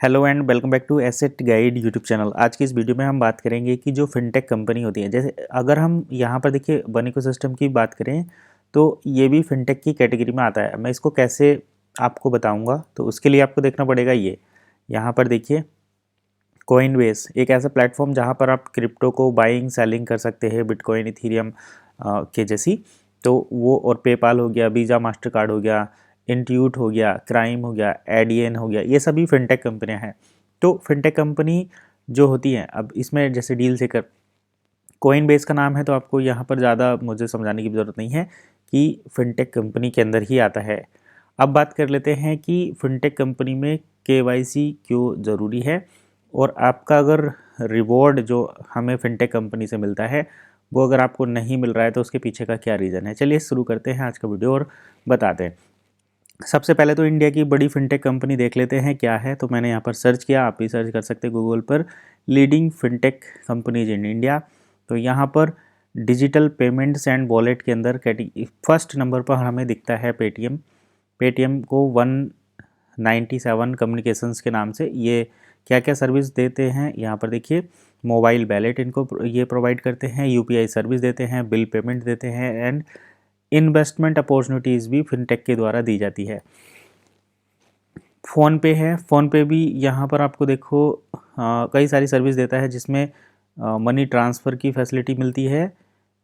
Hello and welcome back to asset guide YouTube channel. आज की इस वीडियो में हम बात करेंगे कि जो फिनटेक कंपनी होती है, जैसे अगर हम यहाँ पर देखिए वन इकोसिस्टम की बात करें तो ये भी फिनटेक की कैटेगरी में आता है। मैं इसको कैसे आपको बताऊंगा, तो उसके लिए आपको देखना पड़ेगा ये यहाँ पर देखिए कॉइनबेस एक ऐसा प्लेटफॉर्म जहाँ पर आप क्रिप्टो को बाइंग सेलिंग कर सकते हैं, बिटकॉइन इथीरियम के जैसी। तो वो और पेपाल हो गया, वीज़ा मास्टर कार्ड हो गया, इंट्यूट हो गया, क्राइम हो गया, एडियन हो गया, ये सभी फिनटेक कंपनियां हैं। तो फिनटेक कंपनी जो होती हैं, अब इसमें जैसे डील सेकर कॉइन बेस का नाम है, तो आपको यहाँ पर ज़्यादा मुझे समझाने की ज़रूरत नहीं है कि फिनटेक कंपनी के अंदर ही आता है। अब बात कर लेते हैं कि फिनटेक कंपनी में केवाईसी क्यों ज़रूरी है, और आपका अगर रिवॉर्ड जो हमें फिनटेक कंपनी से मिलता है वो अगर आपको नहीं मिल रहा है तो उसके पीछे का क्या रीज़न है। चलिए शुरू करते हैं आज का वीडियो और बताते हैं। सबसे पहले तो इंडिया की बड़ी फिनटेक कंपनी देख लेते हैं क्या है। तो मैंने यहाँ पर सर्च किया, आप भी सर्च कर सकते हैं गूगल पर, leading fintech companies in India. तो यहाँ पर डिजिटल पेमेंट्स एंड वॉलेट के अंदर फर्स्ट नंबर पर हमें दिखता है पेटीएम। पेटीएम को 197 कम्युनिकेशंस के नाम से ये क्या क्या सर्विस देते हैं यहाँ पर देखिए। मोबाइल वैलेट इनको ये प्रोवाइड करते हैं, यूपीआई सर्विस देते हैं, बिल पेमेंट देते हैं, एंड इन्वेस्टमेंट अपॉर्चुनिटीज़ भी फिनटेक के द्वारा दी जाती है। फ़ोन पे है, फ़ोन पे भी यहाँ पर आपको देखो कई सारी सर्विस देता है, जिसमें मनी ट्रांसफ़र की फैसिलिटी मिलती है,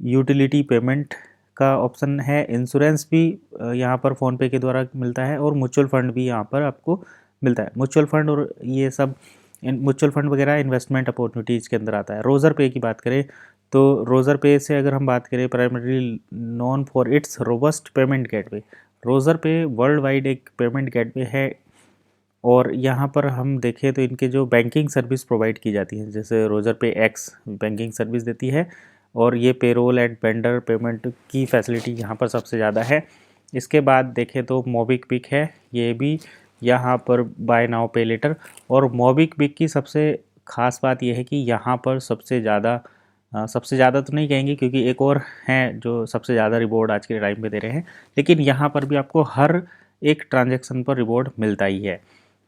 यूटिलिटी पेमेंट का ऑप्शन है, इंश्योरेंस भी यहाँ पर फ़ोन पे के द्वारा मिलता है, और म्यूचुअल फ़ंड भी यहाँ पर आपको मिलता है। म्यूचुअल फ़ंड और ये सब म्यूचुअल फ़ंड वगैरह इन्वेस्टमेंट अपॉर्चुनिटीज़ के अंदर आता है। रोज़र पे की बात करें तो रोज़र पे से अगर हम बात करें, primarily known for its robust payment gateway. रोज़र पे वर्ल्ड वाइड एक पेमेंट गेटवे है, और यहाँ पर हम देखें तो इनके जो बैंकिंग सर्विस प्रोवाइड की जाती है, जैसे रोज़र पे एक्स बैंकिंग सर्विस देती है, और ये पेरोल एंड वेंडर पेमेंट की फैसिलिटी यहाँ पर सबसे ज़्यादा है। इसके बाद देखें तो मोबिक्विक है, ये भी यहाँ पर बाय नाउ पे लेटर। और मोबिक्विक की सबसे ख़ास बात यह है कि यहाँ पर सबसे ज़्यादा तो नहीं कहेंगे, क्योंकि एक और हैं जो सबसे ज़्यादा रिवॉर्ड आज के टाइम पे दे रहे हैं, लेकिन यहाँ पर भी आपको हर एक ट्रांजैक्शन पर रिवॉर्ड मिलता ही है।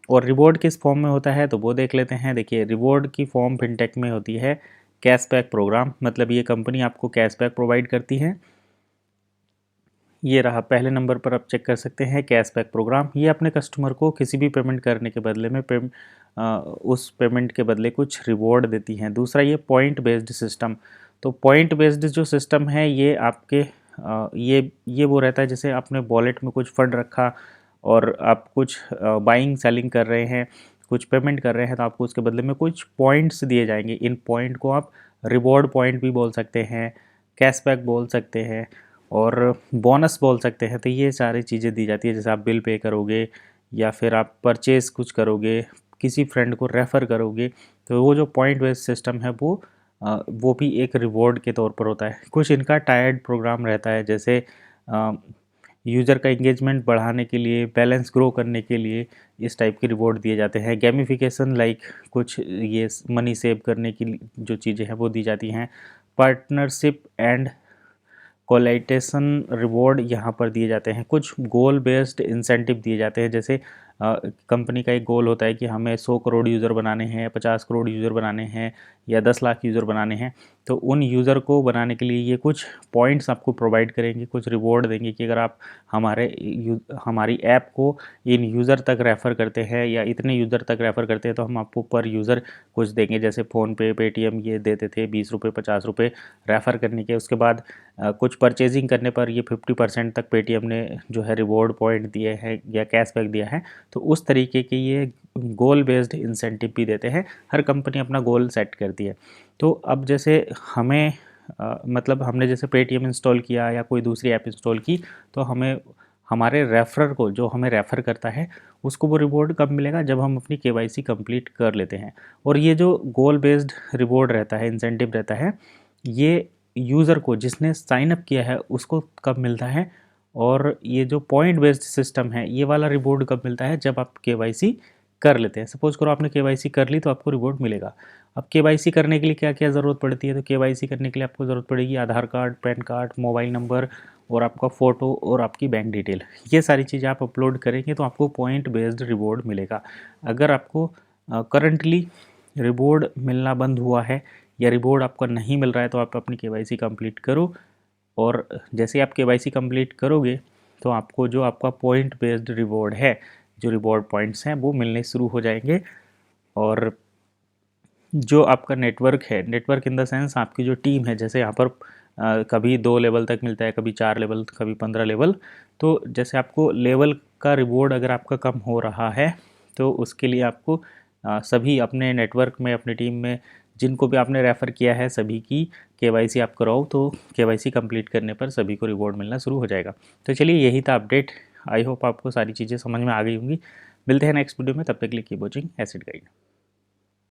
और रिवॉर्ड किस फॉर्म में होता है तो वो देख लेते हैं। देखिए रिवॉर्ड की फॉर्म फिनटेक में होती है कैशबैक प्रोग्राम, मतलब ये कंपनी आपको कैशबैक प्रोवाइड करती है। ये रहा पहले नंबर पर, आप चेक कर सकते हैं कैशबैक प्रोग्राम। ये अपने कस्टमर को किसी भी पेमेंट करने के बदले में उस पेमेंट के बदले कुछ रिवॉर्ड देती हैं। दूसरा ये पॉइंट बेस्ड सिस्टम। तो पॉइंट बेस्ड जो सिस्टम है ये आपके ये वो रहता है, जैसे आपने वॉलेट में कुछ फंड रखा और आप कुछ बाइंग सेलिंग कर रहे हैं, कुछ पेमेंट कर रहे हैं, तो आपको उसके बदले में कुछ पॉइंट्स दिए जाएंगे। इन पॉइंट को आप रिवॉर्ड पॉइंट भी बोल सकते हैं, कैशबैक बोल सकते हैं, और बोनस बोल सकते हैं। तो ये सारी चीज़ें दी जाती है, जैसे आप बिल पे करोगे या फिर आप परचेज़ कुछ करोगे, किसी फ्रेंड को रेफ़र करोगे, तो वो जो पॉइंट बेस्ड सिस्टम है वो भी एक रिवॉर्ड के तौर पर होता है। कुछ इनका टायर्ड प्रोग्राम रहता है, जैसे यूज़र का इंगेजमेंट बढ़ाने के लिए, बैलेंस ग्रो करने के लिए इस टाइप के रिवॉर्ड दिए जाते हैं। गेमिफिकेशन लाइक कुछ ये मनी सेव करने की जो चीज़ें हैं वो दी जाती हैं। पार्टनरशिप एंड कोलैटेशन रिवॉर्ड यहाँ पर दिए जाते हैं। कुछ गोल बेस्ड इंसेंटिव दिए जाते हैं, जैसे कंपनी का एक गोल होता है कि हमें 100 करोड़ यूज़र बनाने हैं, 50 करोड़ यूज़र बनाने हैं, या 10 लाख यूज़र बनाने हैं। तो उन यूज़र को बनाने के लिए ये कुछ पॉइंट्स आपको प्रोवाइड करेंगे, कुछ रिवॉर्ड देंगे कि अगर आप हमारी ऐप को इन यूज़र तक रेफ़र करते हैं या इतने यूज़र तक रेफ़र करते हैं, तो हम आपको पर यूज़र कुछ देंगे। जैसे फ़ोनपे, पेटीएम ये देते थे 20 रुपये 50 रुपये रेफ़र करने के। उसके बाद कुछ परचेजिंग करने पर ये 50% तक पेटीएम ने जो है रिवॉर्ड पॉइंट दिए हैं या कैशबैक दिया है। तो उस तरीके के ये गोल बेस्ड इंसेंटिव भी देते हैं। हर कंपनी अपना गोल सेट करती है। तो अब जैसे हमें मतलब हमने जैसे पेटीएम इंस्टॉल किया या कोई दूसरी ऐप इंस्टॉल की, तो हमें हमारे रेफरर को, जो हमें रेफ़र करता है, उसको वो रिवॉर्ड कब मिलेगा, जब हम अपनी केवाईसी कंप्लीट कर लेते हैं। और ये जो गोल बेस्ड रिवॉर्ड रहता है, इंसेंटिव रहता है, ये यूज़र को जिसने साइन अप किया है उसको कब मिलता है, और ये जो पॉइंट बेस्ड सिस्टम है ये वाला रिवॉर्ड कब मिलता है, जब आप केवाईसी कर लेते हैं। सपोज़ करो आपने केवाईसी कर ली तो आपको रिवॉर्ड मिलेगा। अब केवाईसी करने के लिए क्या क्या ज़रूरत पड़ती है, तो केवाईसी करने के लिए आपको ज़रूरत पड़ेगी Aadhaar card, PAN card, mobile number, और आपका फ़ोटो और आपकी बैंक डिटेल। ये सारी चीज़ें आप अपलोड करेंगे तो आपको पॉइंट बेस्ड रिवॉर्ड मिलेगा। अगर आपको करंटली रिवॉर्ड मिलना बंद हुआ है या रिवॉर्ड आपका नहीं मिल रहा है तो आप अपनी केवाईसी कंप्लीट करो, और जैसे आप केवाईसी कंप्लीट करोगे तो आपको जो आपका पॉइंट बेस्ड रिवॉर्ड है, जो रिवॉर्ड पॉइंट्स हैं वो मिलने शुरू हो जाएंगे। और जो आपका नेटवर्क है, नेटवर्क इन द सेंस आपकी जो टीम है, जैसे यहाँ पर कभी 2 लेवल तक मिलता है, कभी 4 लेवल, कभी 15 लेवल। तो जैसे आपको लेवल का रिवॉर्ड अगर आपका कम हो रहा है तो उसके लिए आपको सभी अपने नेटवर्क में, अपनी टीम में जिनको भी आपने रेफ़र किया है सभी की केवाईसी आप कराओ, तो केवाईसी कंप्लीट करने पर सभी को रिवॉर्ड मिलना शुरू हो जाएगा। तो चलिए यही था अपडेट। आई होप आपको सारी चीज़ें समझ में आ गई होंगी। मिलते हैं नेक्स्ट वीडियो में, तब तक के लिए कीप वॉचिंग एसिड गाइड।